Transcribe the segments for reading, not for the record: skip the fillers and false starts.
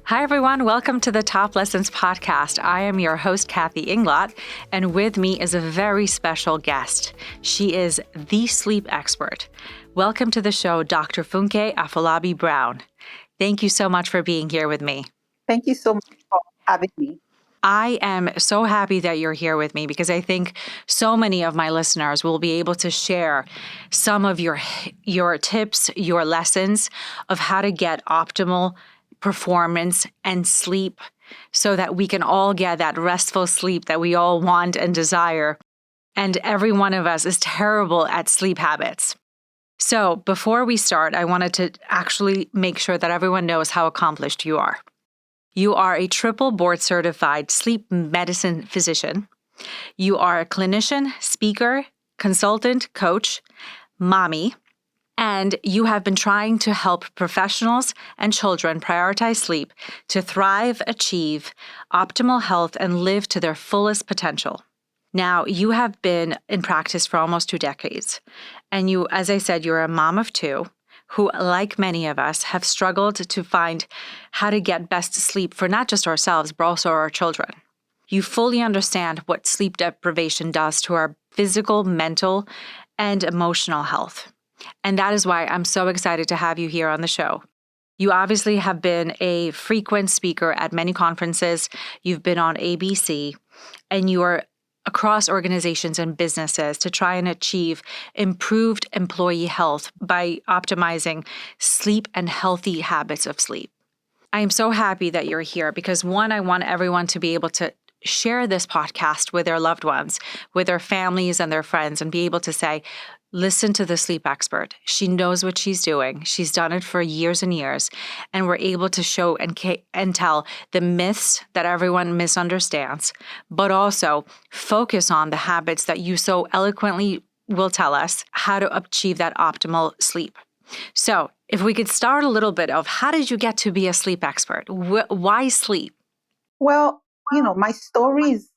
Hi, everyone. Welcome to the Top Lessons podcast. I am your host, Kathy Inglot, and with me is a very special guest. She is the sleep expert. Welcome to the show, Dr. Funke Afolabi-Brown. Thank you so much for being here with me. Thank you so much for having me. I am so happy that you're here with me because I think so many of my listeners will be able to share some of your tips, your lessons of how to get optimal performance and sleep so that we can all get that restful sleep that we all want and desire. And every one of us is terrible at sleep habits. So before we start, I wanted to actually make sure that everyone knows how accomplished you are. You are a triple board certified sleep medicine physician. You are a clinician, speaker, consultant, coach, mommy, and you have been trying to help professionals and children prioritize sleep to thrive, achieve optimal health, and live to their fullest potential. Now, you have been in practice for almost 2 decades. And you, as I said, you're a mom of 2 who, like many of us, have struggled to find how to get best sleep for not just ourselves, but also our children. You fully understand what sleep deprivation does to our physical, mental, and emotional health. And that is why I'm so excited to have you here on the show. You obviously have been a frequent speaker at many conferences. You've been on ABC, and you are across organizations and businesses to try and achieve improved employee health by optimizing sleep and healthy habits of sleep. I am so happy that you're here because, one, I want everyone to be able to share this podcast with their loved ones, with their families and their friends, and be able to say, listen to the sleep expert. She knows what she's doing. She's done it for years and years. And we're able to show and tell the myths that everyone misunderstands, but also focus on the habits that you so eloquently will tell us how to achieve that optimal sleep. So if we could start a little bit of how did you get to be a sleep expert? Why sleep? Well, my story is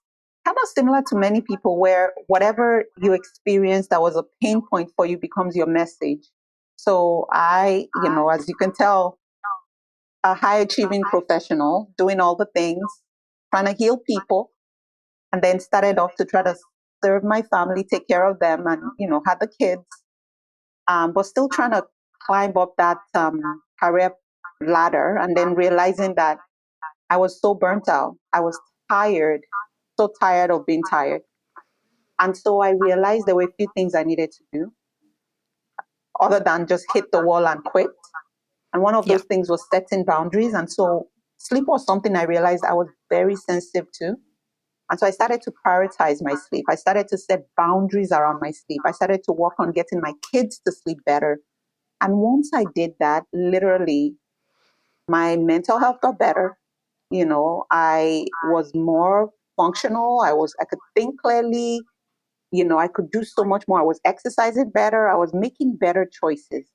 kind of similar to many people where whatever you experience that was a pain point for you becomes your message. So I, as you can tell, a high achieving professional doing all the things, trying to heal people, and then started off to try to serve my family, take care of them, and, had the kids, but still trying to climb up that career ladder, and then realizing that I was so burnt out. I was tired, so tired of being tired. And so I realized there were a few things I needed to do other than just hit the wall and quit. And one of those things was setting boundaries. And so sleep was something I realized I was very sensitive to. And so I started to prioritize my sleep. I started to set boundaries around my sleep. I started to work on getting my kids to sleep better. And once I did that, literally, my mental health got better. I was more functional. I could think clearly. I could do so much more. I was exercising better. I was making better choices.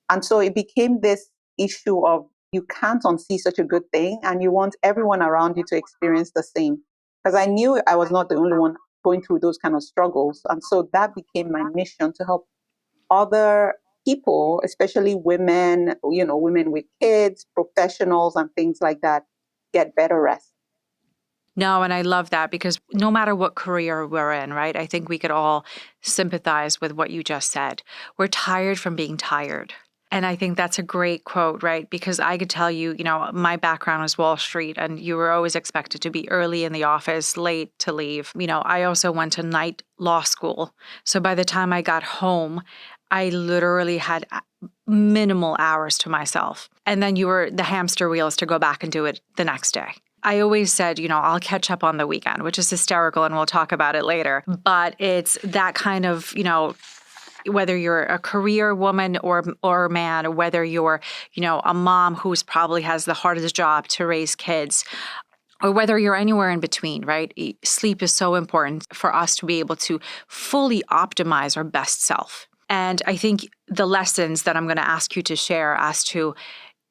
And so it became this issue of you can't unsee such a good thing and you want everyone around you to experience the same. Because I knew I was not the only one going through those kind of struggles. And so that became my mission to help other people, especially women, women with kids, professionals, and things like that, get better rest. No, and I love that because no matter what career we're in, right? I think we could all sympathize with what you just said. We're tired from being tired. And I think that's a great quote, right? Because I could tell you, my background was Wall Street and you were always expected to be early in the office, late to leave. I also went to night law school. So by the time I got home, I literally had minimal hours to myself. And then you were the hamster wheels to go back and do it the next day. I always said, I'll catch up on the weekend, which is hysterical, and we'll talk about it later. But it's that kind of, whether you're a career woman or man, or whether you're, a mom who's probably has the hardest job to raise kids, or whether you're anywhere in between, right? Sleep is so important for us to be able to fully optimize our best self. And I think the lessons that I'm going to ask you to share as to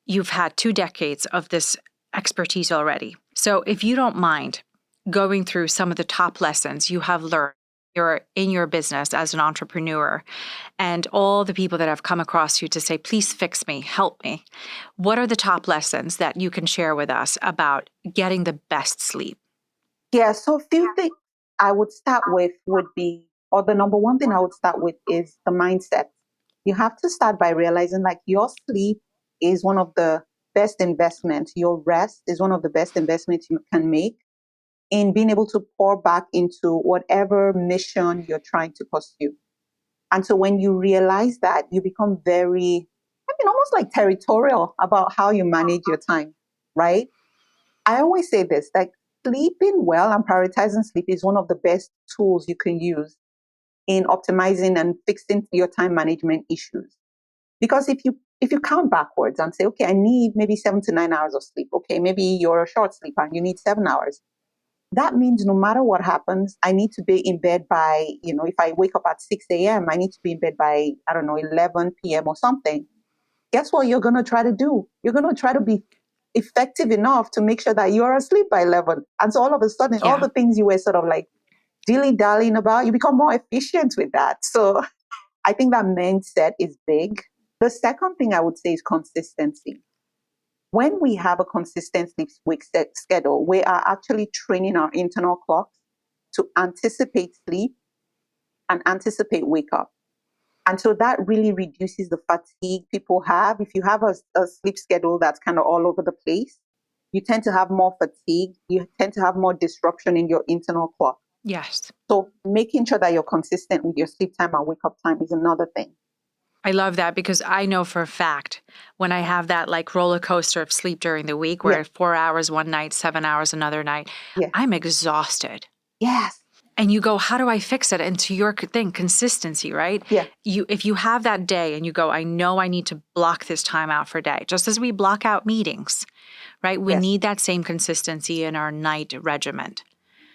you've had 2 decades of this expertise already. So if you don't mind going through some of the top lessons you have learned you're in your business as an entrepreneur and all the people that have come across you to say, please fix me, help me, what are the top lessons that you can share with us about getting the best sleep? Yeah, so a few things I would start with would be, or the number one thing I would start with is the mindset. You have to start by realizing like your sleep is one of the best investments. Your rest is one of the best investments you can make in being able to pour back into whatever mission you're trying to pursue. And so when you realize that, you become very, almost like territorial about how you manage your time, right? I always say this, like sleeping well and prioritizing sleep is one of the best tools you can use in optimizing and fixing your time management issues. Because if you count backwards and say, okay, I need maybe 7 to 9 hours of sleep. Okay, maybe you're a short sleeper and you need 7 hours. That means no matter what happens, I need to be in bed by, if I wake up at 6 a.m., I need to be in bed by, I don't know, 11 p.m. or something. Guess what you're going to try to do? You're going to try to be effective enough to make sure that you're asleep by 11. And so all of a sudden, all the things you were sort of like dilly-dallying about, you become more efficient with that. So I think that mindset is big. The second thing I would say is consistency. When we have a consistent sleep wake schedule, we are actually training our internal clocks to anticipate sleep and anticipate wake up. And so that really reduces the fatigue people have. If you have a sleep schedule that's kind of all over the place, you tend to have more fatigue. You tend to have more disruption in your internal clock. Yes. So making sure that you're consistent with your sleep time and wake up time is another thing. I love that because I know for a fact when I have that like roller coaster of sleep during the week where 4 hours one night, 7 hours another night, I'm exhausted. Yes. And you go, how do I fix it? And to your thing, consistency, right? Yeah. If you have that day and you go, I know I need to block this time out for a day, just as we block out meetings, right? We need that same consistency in our night regiment.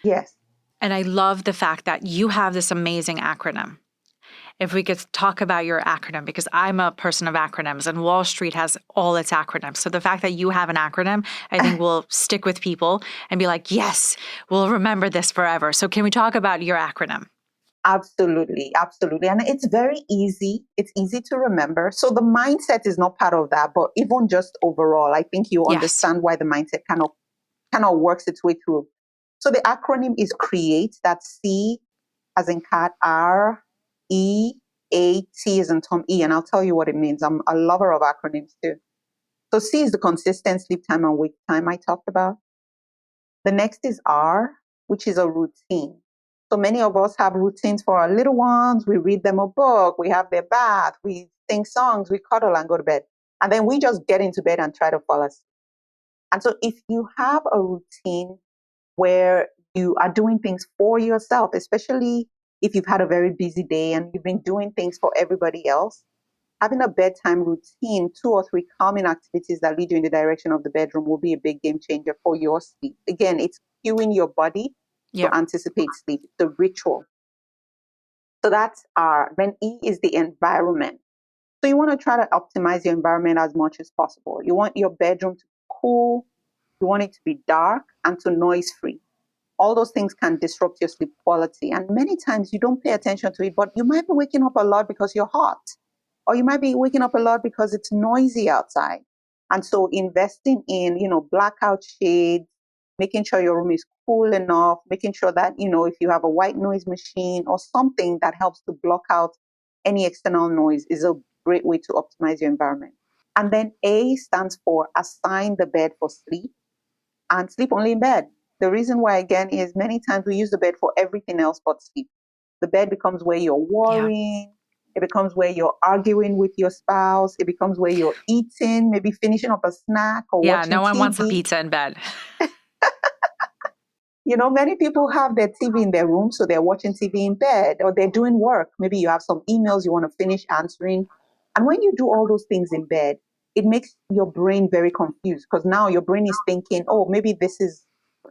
Yes. And I love the fact that you have this amazing acronym. If we could talk about your acronym, because I'm a person of acronyms and Wall Street has all its acronyms. So the fact that you have an acronym, I think will stick with people and be like, yes, we'll remember this forever. So can we talk about your acronym? Absolutely. Absolutely. And it's very easy. It's easy to remember. So the mindset is not part of that, but even just overall, I think you understand why the mindset kind of works its way through. So the acronym is CREATE. That's C as in cat, R, E, A, T as in Tom, E. And I'll tell you what it means. I'm a lover of acronyms too. So C is the consistent sleep time and wake time I talked about. The next is R, which is a routine. So many of us have routines for our little ones. We read them a book, we have their bath, we sing songs, we cuddle and go to bed. And then we just get into bed and try to fall asleep. And so if you have a routine where you are doing things for yourself, especially if you've had a very busy day and you've been doing things for everybody else, having a bedtime routine, 2 or 3 calming activities that lead you in the direction of the bedroom will be a big game changer for your sleep. Again, it's cueing your body to anticipate sleep. It's a ritual. So that's R. Then E is the environment. So you want to try to optimize your environment as much as possible. You want your bedroom to be cool. You want it to be dark and to noise free. All those things can disrupt your sleep quality. And many times you don't pay attention to it, but you might be waking up a lot because you're hot. Or you might be waking up a lot because it's noisy outside. And so investing in, blackout shades, making sure your room is cool enough, making sure that, if you have a white noise machine or something that helps to block out any external noise is a great way to optimize your environment. And then A stands for assign the bed for sleep and sleep only in bed. The reason why, again, is many times we use the bed for everything else but sleep. The bed becomes where you're worrying. It becomes where you're arguing with your spouse. It becomes where you're eating, maybe finishing up a snack or watching TV. No one wants a pizza in bed. Many people have their TV in their room, so they're watching TV in bed or they're doing work. Maybe you have some emails you want to finish answering. And when you do all those things in bed, it makes your brain very confused because now your brain is thinking, oh, maybe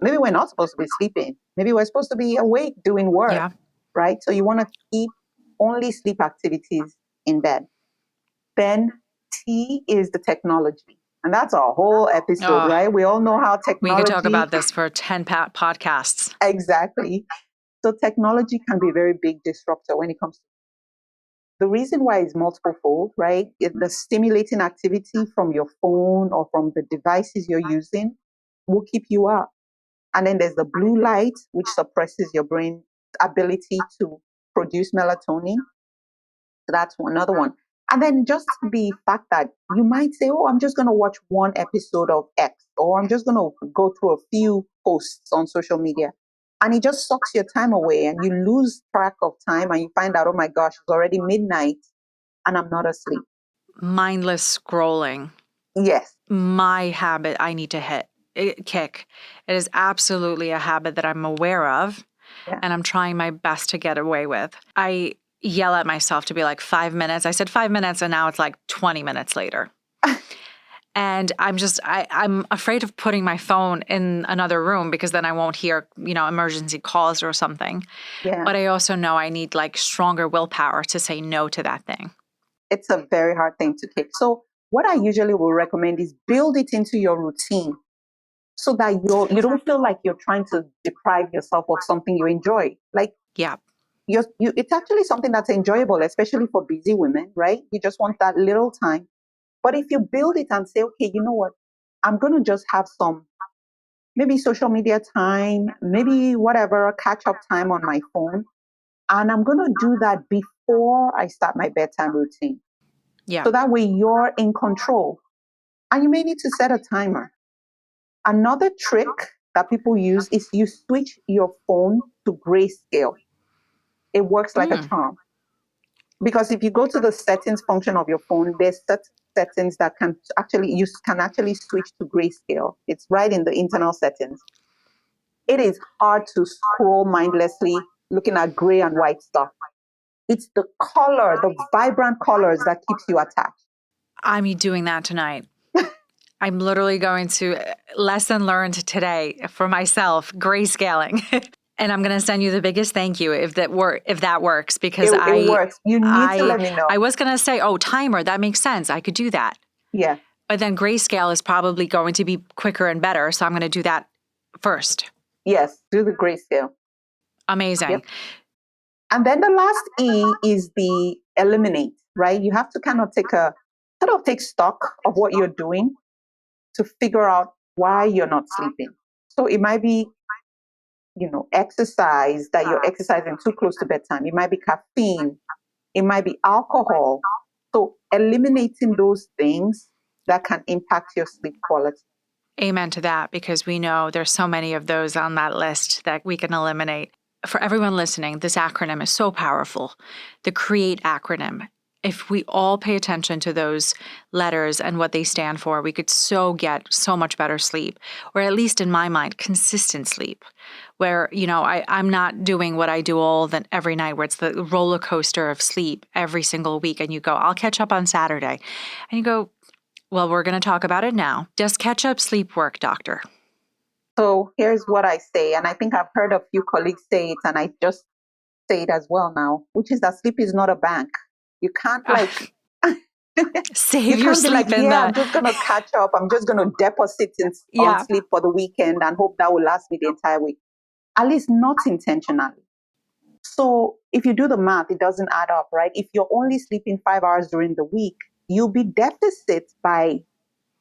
we're not supposed to be sleeping. Maybe we're supposed to be awake doing work, right? So you want to keep only sleep activities in bed. Then T is the technology. And that's a whole episode, right? We all know how technology... We could talk about this for 10 podcasts. Exactly. So technology can be a very big disruptor when it comes to the reason why is multiple fold, right? The stimulating activity from your phone or from the devices you're using will keep you up. And then there's the blue light, which suppresses your brain's ability to produce melatonin. So that's another one. And then just the fact that you might say, oh, I'm just going to watch one episode of X, or I'm just going to go through a few posts on social media. And it just sucks your time away and you lose track of time and you find out, oh my gosh, it's already midnight and I'm not asleep. Mindless scrolling. Yes. My habit I need to kick. It is absolutely a habit that I'm aware of and I'm trying my best to get away with. I yell at myself to be like 5 minutes. I said 5 minutes and now it's like 20 minutes later. And I'm afraid of putting my phone in another room because then I won't hear, emergency calls or something. Yeah. But I also know I need like stronger willpower to say no to that thing. It's a very hard thing to kick. So what I usually will recommend is build it into your routine so that you don't feel like you're trying to deprive yourself of something you enjoy. Like, yeah. It's actually something that's enjoyable, especially for busy women, right? You just want that little time. But if you build it and say, okay, you know what? I'm going to just have some, maybe social media time, maybe whatever, catch up time on my phone. And I'm going to do that before I start my bedtime routine. Yeah. So that way you're in control. And you may need to set a timer. Another trick that people use is you switch your phone to grayscale. It works like a charm. Because if you go to the settings function of your phone, there's settings that can actually switch to grayscale. It's right in the internal settings. It is hard to scroll mindlessly looking at gray and white stuff. It's the color, the vibrant colors that keeps you attached. I'm doing that tonight. I'm literally going to lesson learned today for myself, grayscaling. And I'm going to send you the biggest thank you if that works because it works. You need to let me know. I was going to say, timer, that makes sense. I could do that. Yeah. But then grayscale is probably going to be quicker and better. So I'm going to do that first. Yes, do the grayscale. Amazing. Yep. And then the last E is the eliminate, right? You have to kind of take stock of what you're doing to figure out why you're not sleeping. So it might be, exercise, that you're exercising too close to bedtime. It might be caffeine. It might be alcohol. So eliminating those things that can impact your sleep quality. Amen to that, because we know there's so many of those on that list that we can eliminate. For everyone listening, this acronym is so powerful. The CREATE acronym. If we all pay attention to those letters and what they stand for, we could get so much better sleep, or at least in my mind, consistent sleep, where, I'm not doing what I do every night, where it's the roller coaster of sleep every single week. And you go, I'll catch up on Saturday. And you go, well, we're going to talk about it now. Does catch up sleep work, doctor? So here's what I say, and I think I've heard a few colleagues say it, and I just say it as well now, which is that sleep is not a bank. You can't save your sleep in I'm just going to catch up. I'm just going to deposit on sleep for the weekend and hope that will last me the entire week. At least not intentionally. So if you do the math, it doesn't add up, right? If you're only sleeping 5 hours during the week, you'll be deficit by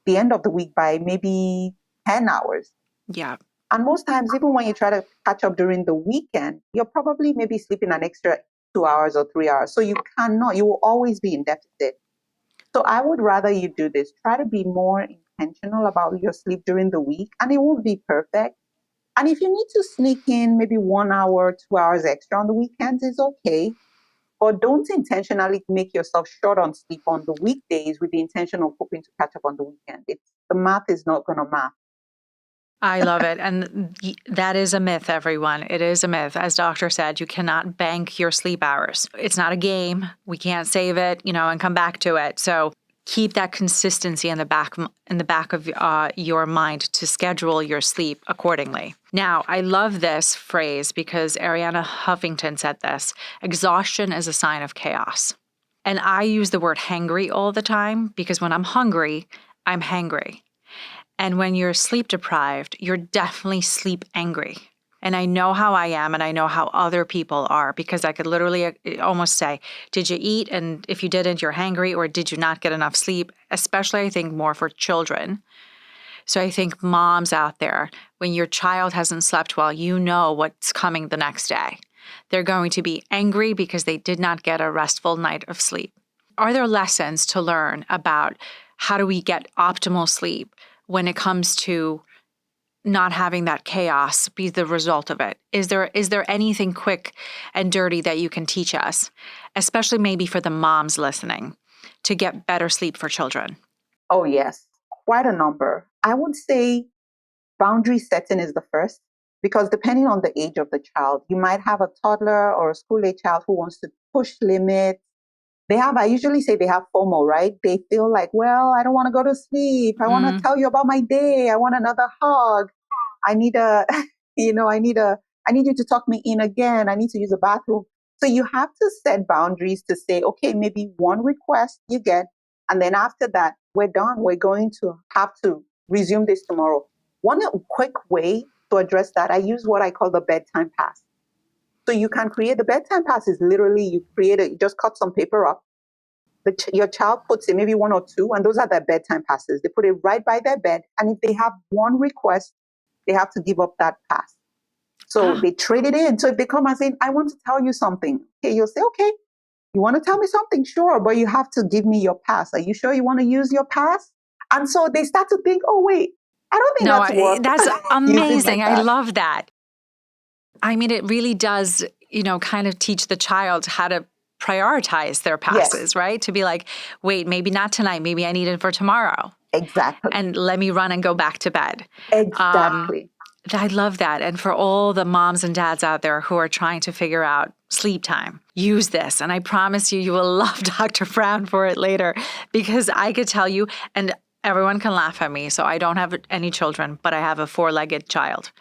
the end of the week by maybe 10 hours. Yeah. And most times, even when you try to catch up during the weekend, you're probably maybe sleeping an extra 2 hours or 3 hours. So you will always be in deficit. So I would rather you do this. Try to be more intentional about your sleep during the week, and it won't be perfect. And if you need to sneak in maybe 1 hour, 2 hours extra on the weekends, it's okay. But don't intentionally make yourself short on sleep on the weekdays with the intention of hoping to catch up on the weekend. The math is not going to math. I love it. And that is a myth, everyone. It is a myth. As doctor said, you cannot bank your sleep hours. It's not a game. We can't save it, and come back to it. So keep that consistency in the back of your mind to schedule your sleep accordingly. Now, I love this phrase because Arianna Huffington said this: exhaustion is a sign of chaos. And I use the word hangry all the time because when I'm hungry, I'm hangry. And when you're sleep deprived, you're definitely sleep angry. And I know how I am, and I know how other people are, because I could literally almost say, did you eat? And if you didn't, you're hangry, or did you not get enough sleep? Especially, I think, more for children. So I think moms out there, when your child hasn't slept well, you know what's coming the next day. They're going to be angry because they did not get a restful night of sleep. Are there lessons to learn about how do we get optimal sleep when it comes to not having that chaos be the result of it? Is there anything quick and dirty that you can teach us, especially maybe for the moms listening, to get better sleep for children? Oh, yes, quite a number. I would say boundary setting is the first, because depending on the age of the child, you might have a toddler or a school age child who wants to push limits. I usually say they have FOMO, right? They feel like, well, I don't want to go to sleep. I want to tell you about my day. I want another hug. I need I need you to tuck me in again. I need to use the bathroom. So you have to set boundaries to say, okay, maybe one request you get, and then after that, we're done. We're going to have to resume this tomorrow. One quick way to address that, I use what I call the bedtime pass. So you can create the bedtime pass is literally you create it, you just cut some paper up. Your child puts in maybe one or two, and those are their bedtime passes. They put it right by their bed. And if they have one request, they have to give up that pass. So they trade it in. So if they come and say, I want to tell you something, okay, you'll say, okay, you want to tell me something? Sure, but you have to give me your pass. Are you sure you want to use your pass? And so they start to think, oh, wait, I don't think that's worth that's amazing. I pass. love that. I mean, it really does, kind of teach the child how to prioritize their passes, Yes. right? To be like, wait, maybe not tonight. Maybe I need it for tomorrow. Exactly. And let me run and go back to bed. Exactly. I love that. And for all the moms and dads out there who are trying to figure out sleep time, use this. And I promise you, you will love Dr. Brown for it later, because I could tell you, and everyone can laugh at me. So I don't have any children, but I have a four-legged child.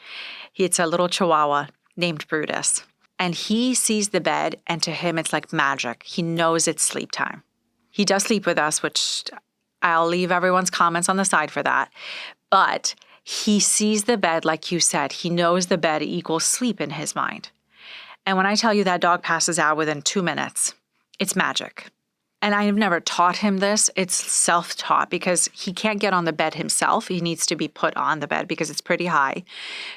It's a little chihuahua named Brutus. And he sees the bed, and to him, it's like magic. He knows it's sleep time. He does sleep with us, which I'll leave everyone's comments on the side for that. But he sees the bed, like you said, he knows the bed equals sleep in his mind. And when I tell you that dog passes out within 2 minutes, it's magic. And I have never taught him this. It's self-taught, because he can't get on the bed himself. He needs to be put on the bed because it's pretty high.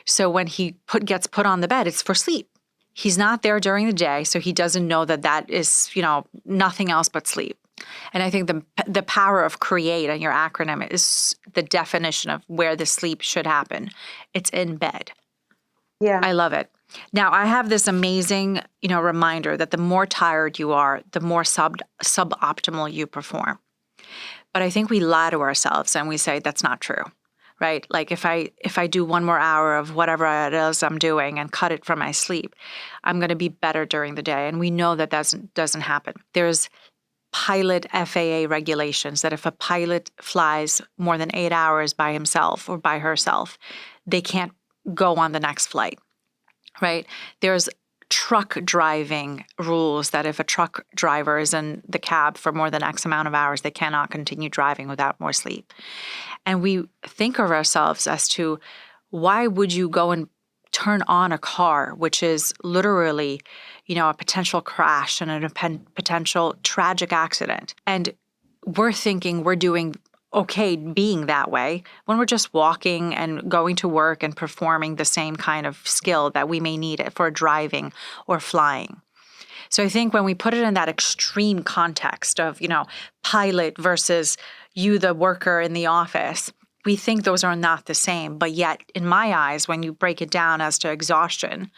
So when he gets put on the bed, it's for sleep. He's not there during the day, so he doesn't know that is, nothing else but sleep. And I think the power of CREATE and your acronym is the definition of where the sleep should happen. It's in bed. Yeah. I love it. Now, I have this amazing, reminder that the more tired you are, the more suboptimal you perform. But I think we lie to ourselves and we say that's not true, right? Like if I do one more hour of whatever it is I'm doing and cut it from my sleep, I'm going to be better during the day. And we know that doesn't happen. There's pilot FAA regulations that if a pilot flies more than 8 hours by himself or by herself, they can't go on the next flight, right? There's truck driving rules that if a truck driver is in the cab for more than X amount of hours, they cannot continue driving without more sleep. And we think of ourselves as to, why would you go and turn on a car, which is literally, a potential crash and a potential tragic accident. And we're thinking we're doing okay being that way when we're just walking and going to work and performing the same kind of skill that we may need for driving or flying. So I think when we put it in that extreme context of, pilot versus you, the worker in the office, we think those are not the same. But yet, in my eyes, when you break it down as to exhaustion,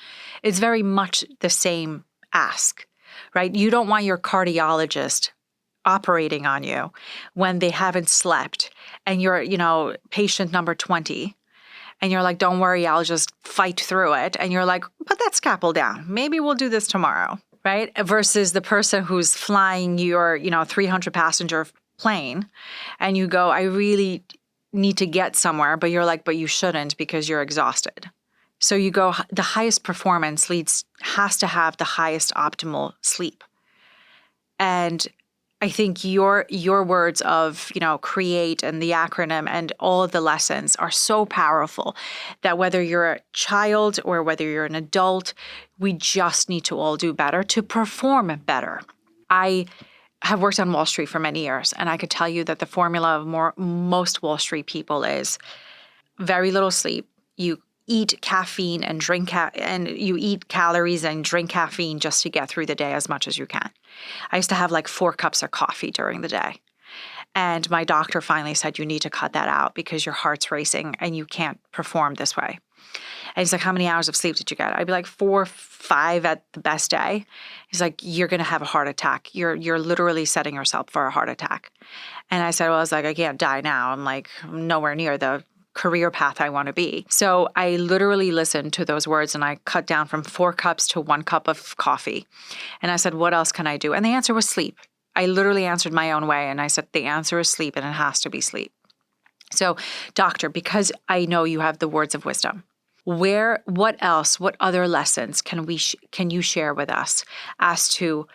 it's very much the same ask, right? You don't want your cardiologist operating on you when they haven't slept and you're, patient number 20. And you're like, don't worry, I'll just fight through it. And you're like, put that scalpel down. Maybe we'll do this tomorrow, right? Versus the person who's flying your, 300 passenger plane and you go, I really need to get somewhere, but you're like, but you shouldn't because you're exhausted. So you go, the highest performance has to have the highest optimal sleep. And I think your words of, create and the acronym and all of the lessons are so powerful that whether you're a child or whether you're an adult, we just need to all do better to perform better. I have worked on Wall Street for many years, and I could tell you that the formula of most Wall Street people is very little sleep. You eat caffeine and and you eat calories and drink caffeine just to get through the day as much as you can. I used to have like 4 cups of coffee during the day. And my doctor finally said, you need to cut that out because your heart's racing and you can't perform this way. And he's like, how many hours of sleep did you get? I'd be like 4, 5 at the best day. He's like, you're going to have a heart attack. You're literally setting yourself for a heart attack. And I said, well, I can't die now. I'm like, I'm nowhere near the career path I want to be. So I literally listened to those words and I cut down from 4 cups to 1 cup of coffee. And I said, what else can I do? And the answer was sleep. I literally answered my own way. And I said, the answer is sleep, and it has to be sleep. So, doctor, because I know you have the words of wisdom, what other lessons can you share with us as to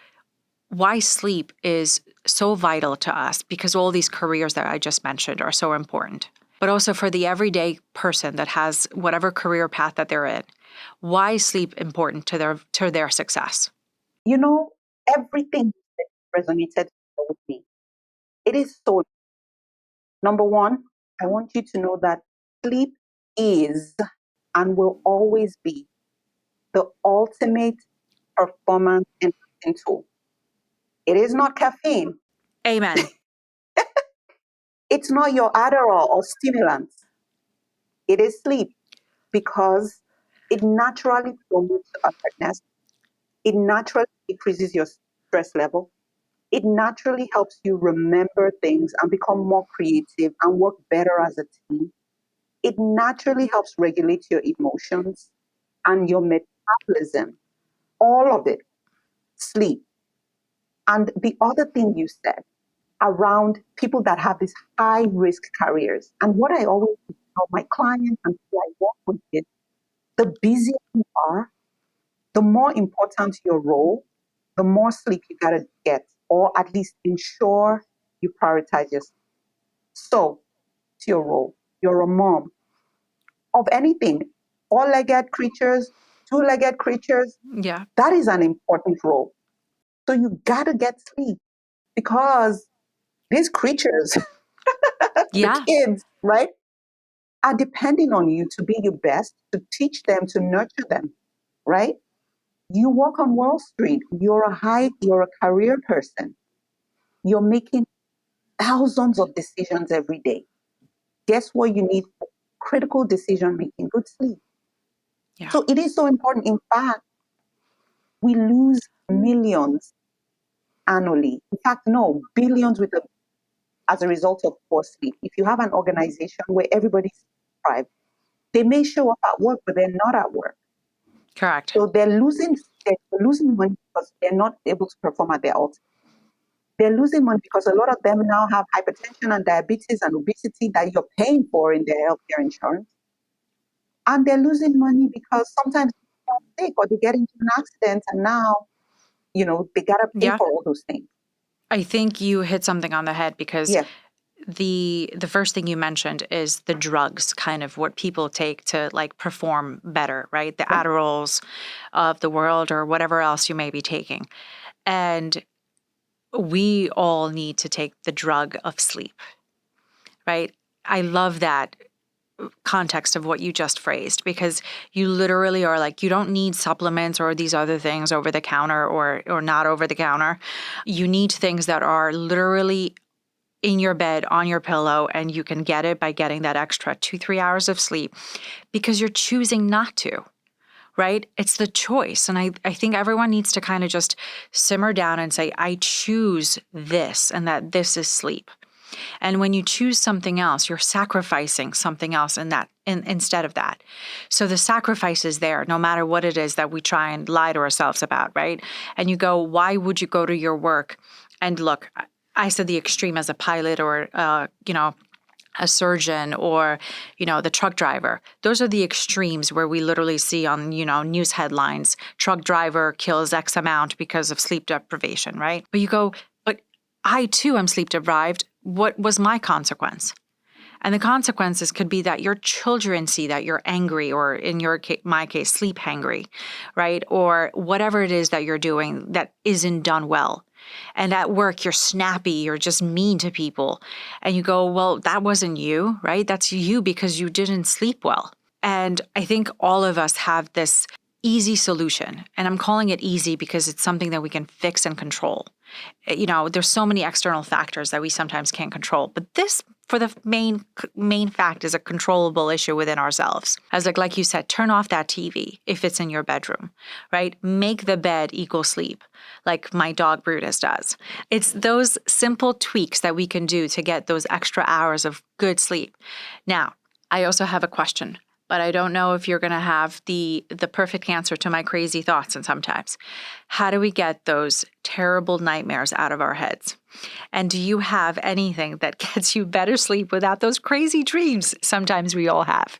why sleep is so vital to us? Because all these careers that I just mentioned are so important. But also for the everyday person that has whatever career path that they're in, why is sleep important to their success? Everything that resonated with me. It is so. Number one, I want you to know that sleep is and will always be the ultimate performance enhancing tool. It is not caffeine. Amen. It's not your Adderall or stimulants. It is sleep, because it naturally promotes alertness. It naturally decreases your stress level. It naturally helps you remember things and become more creative and work better as a team. It naturally helps regulate your emotions and your metabolism. All of it, sleep. And the other thing you said around people that have these high risk careers, and what I always tell my clients and people I work with is, the busier you are, the more important your role, the more sleep you gotta get, or at least ensure you prioritize your sleep. So, to your role, you're a mom of anything, four-legged creatures, two-legged creatures. Yeah. That is an important role. So you gotta get sleep, because these creatures, Yeah. the kids, right, are depending on you to be your best, to teach them, to nurture them, right? You work on Wall Street, you're a career person. You're making thousands of decisions every day. Guess what you need for critical decision making? Good sleep. Yeah. So it is so important. In fact, we lose millions annually. In fact, no, billions as a result of poor sleep. If you have an organization where everybody's deprived, they may show up at work, but they're not at work. Correct. So they're losing money because they're not able to perform at their ultimate. They're losing money because a lot of them now have hypertension and diabetes and obesity that you're paying for in their healthcare insurance. And they're losing money because sometimes they get sick or they get into an accident, and now, they got to pay for all those things. I think you hit something on the head, because the first thing you mentioned is the drugs, kind of what people take to like perform better, right? The Adderalls of the world or whatever else you may be taking. And we all need to take the drug of sleep, right? I love that context of what you just phrased, because you literally are like, you don't need supplements or these other things over the counter or not over the counter. You need things that are literally in your bed, on your pillow, and you can get it by getting that extra 2-3 hours of sleep because you're choosing not to, right? It's the choice. And I think everyone needs to kind of just simmer down and say, I choose this, and that this is sleep. And when you choose something else, you're sacrificing something else instead of that. So the sacrifice is there, no matter what it is that we try and lie to ourselves about, right? And you go, why would you go to your work? And look, I said the extreme as a pilot or, a surgeon or, the truck driver. Those are the extremes where we literally see on, news headlines, truck driver kills X amount because of sleep deprivation, right? But you go, I too am sleep deprived. What was my consequence? And the consequences could be that your children see that you're angry, or in my case, sleep hangry, right? Or whatever it is that you're doing that isn't done well. And at work, you're snappy, you're just mean to people. And you go, well, that wasn't you, right? That's you because you didn't sleep well. And I think all of us have this easy solution. And I'm calling it easy because it's something that we can fix and control. There's so many external factors that we sometimes can't control. But this, for the main fact, is a controllable issue within ourselves. As like you said, turn off that TV if it's in your bedroom, right? Make the bed equal sleep, like my dog Brutus does. It's those simple tweaks that we can do to get those extra hours of good sleep. Now, I also have a question, but I don't know if you're going to have the perfect answer to my crazy thoughts. And sometimes, how do we get those terrible nightmares out of our heads? And do you have anything that gets you better sleep without those crazy dreams sometimes we all have?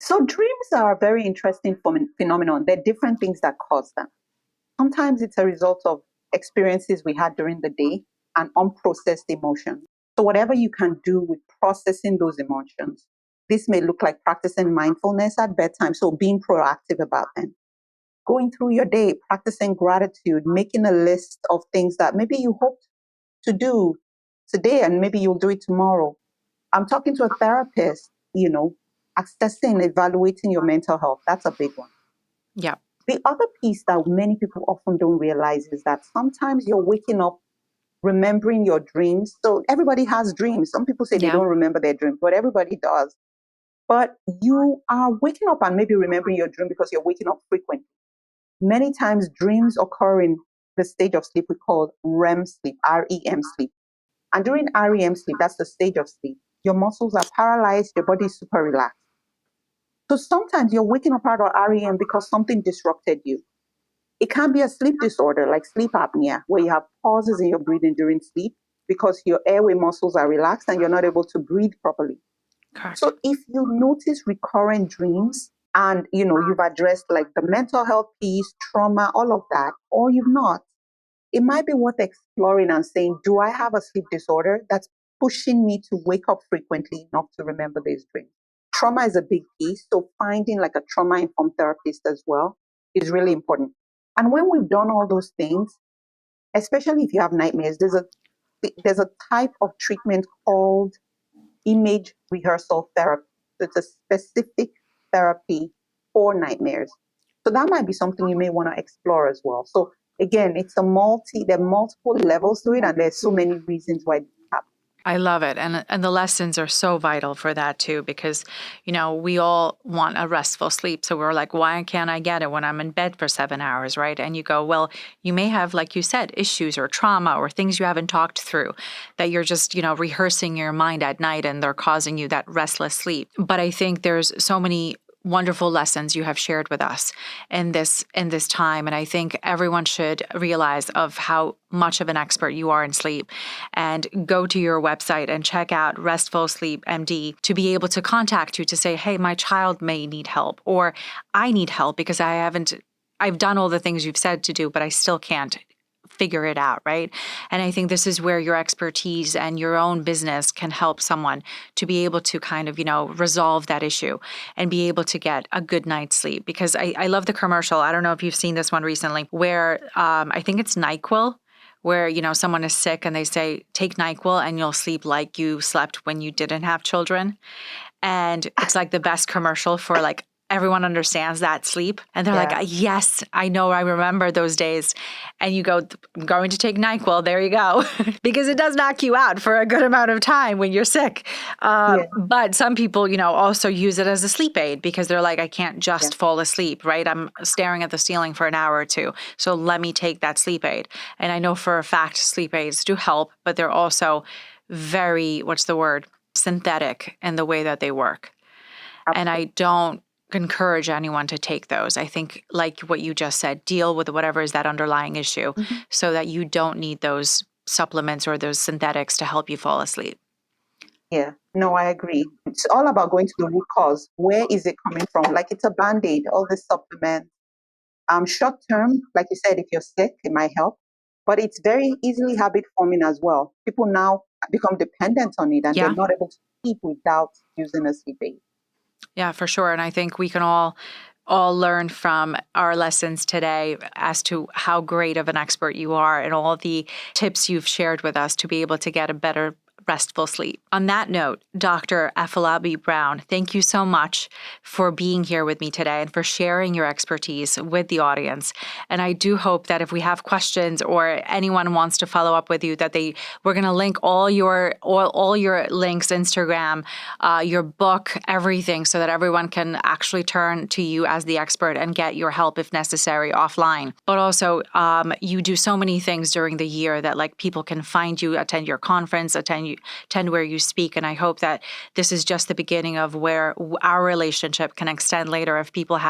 So dreams are a very interesting phenomenon. There are different things that cause them. Sometimes it's a result of experiences we had during the day and unprocessed emotions. So whatever you can do with processing those emotions, this may look like practicing mindfulness at bedtime, so being proactive about them. Going through your day, practicing gratitude, making a list of things that maybe you hoped to do today and maybe you'll do it tomorrow. I'm talking to a therapist, assessing, evaluating your mental health. That's a big one. Yeah. The other piece that many people often don't realize is that sometimes you're waking up remembering your dreams. So everybody has dreams. Some people say they don't remember their dreams, but everybody does. But you are waking up and maybe remembering your dream because you're waking up frequently. Many times dreams occur in the stage of sleep we call REM sleep, REM sleep. And during REM sleep, that's the stage of sleep, your muscles are paralyzed, your body is super relaxed. So sometimes you're waking up out of REM because something disrupted you. It can be a sleep disorder like sleep apnea, where you have pauses in your breathing during sleep because your airway muscles are relaxed and you're not able to breathe properly. Correct. So if you notice recurrent dreams and, you've addressed like the mental health piece, trauma, all of that, or you've not, it might be worth exploring and saying, do I have a sleep disorder that's pushing me to wake up frequently enough to remember these dreams? Trauma is a big piece. So finding like a trauma-informed therapist as well is really important. And when we've done all those things, especially if you have nightmares, there's a type of treatment called image rehearsal therapy. So it's a specific therapy for nightmares. So that might be something you may want to explore as well. So again, there are multiple levels to it, and there's so many reasons why this happens. I love it. And the lessons are so vital for that too, because, we all want a restful sleep. So we're like, why can't I get it when I'm in bed for 7 hours, right? And you go, well, you may have, like you said, issues or trauma or things you haven't talked through that you're just, rehearsing your mind at night and they're causing you that restless sleep. But I think there's so many wonderful lessons you have shared with us in this time. And I think everyone should realize of how much of an expert you are in sleep and go to your website and check out RestfulSleepMD to be able to contact you to say, hey, my child may need help, or I need help because I've done all the things you've said to do, but I still can't figure it out, right? And I think this is where your expertise and your own business can help someone to be able to kind of, resolve that issue and be able to get a good night's sleep. Because I love the commercial. I don't know if you've seen this one recently where I think it's NyQuil, where, someone is sick and they say, take NyQuil and you'll sleep like you slept when you didn't have children. And it's like the best commercial for like, everyone understands that sleep. And they're like, yes, I know, I remember those days. And you go, I'm going to take NyQuil. There you go. Because it does knock you out for a good amount of time when you're sick. But some people, also use it as a sleep aid because they're like, I can't just fall asleep, right? I'm staring at the ceiling for an hour or two. So let me take that sleep aid. And I know for a fact sleep aids do help, but they're also very, synthetic in the way that they work. Absolutely. And I don't encourage anyone to take those. I think, like what you just said, deal with whatever is that underlying issue so that you don't need those supplements or those synthetics to help you fall asleep. Yeah, no, I agree. It's all about going to the root cause. Where is it coming from? Like it's a band-aid, all the supplements. Short term, like you said, if you're sick, it might help. but it's very easily habit forming as well. People now become dependent on it and they're Yeah. not able to sleep without using a sleep aid. Yeah, for sure. And I think we can all learn from our lessons today as to how great of an expert you are and all the tips you've shared with us to be able to get a better restful sleep. On that note, Dr. Afolabi-Brown, thank you so much for being here with me today and for sharing your expertise with the audience. And I do hope that if we have questions or anyone wants to follow up with you, that we're going to link all your links, Instagram, your book, everything, so that everyone can actually turn to you as the expert and get your help if necessary offline. But also, you do so many things during the year that like people can find you, attend your conference, attend where you speak. And I hope that this is just the beginning of where our relationship can extend later if people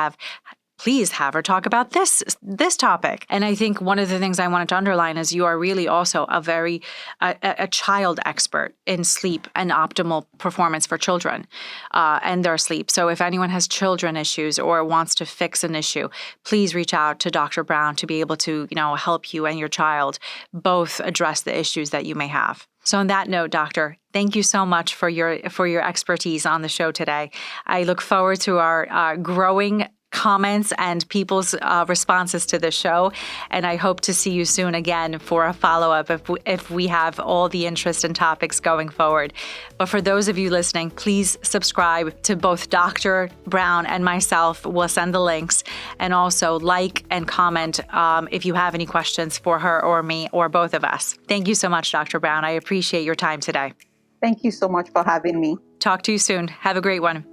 please have her talk about this topic. And I think one of the things I wanted to underline is you are really also a child expert in sleep and optimal performance for children and their sleep. So if anyone has children issues or wants to fix an issue, please reach out to Dr. Brown to be able to, help you and your child both address the issues that you may have. So on that note, Doctor, thank you so much for your expertise on the show today. I look forward to our growing comments and people's responses to the show. And I hope to see you soon again for a follow-up if we have all the interest and topics going forward. But for those of you listening, please subscribe to both Dr. Brown and myself. We'll send the links. And also like and comment if you have any questions for her or me or both of us. Thank you so much, Dr. Brown. I appreciate your time today. Thank you so much for having me. Talk to you soon. Have a great one.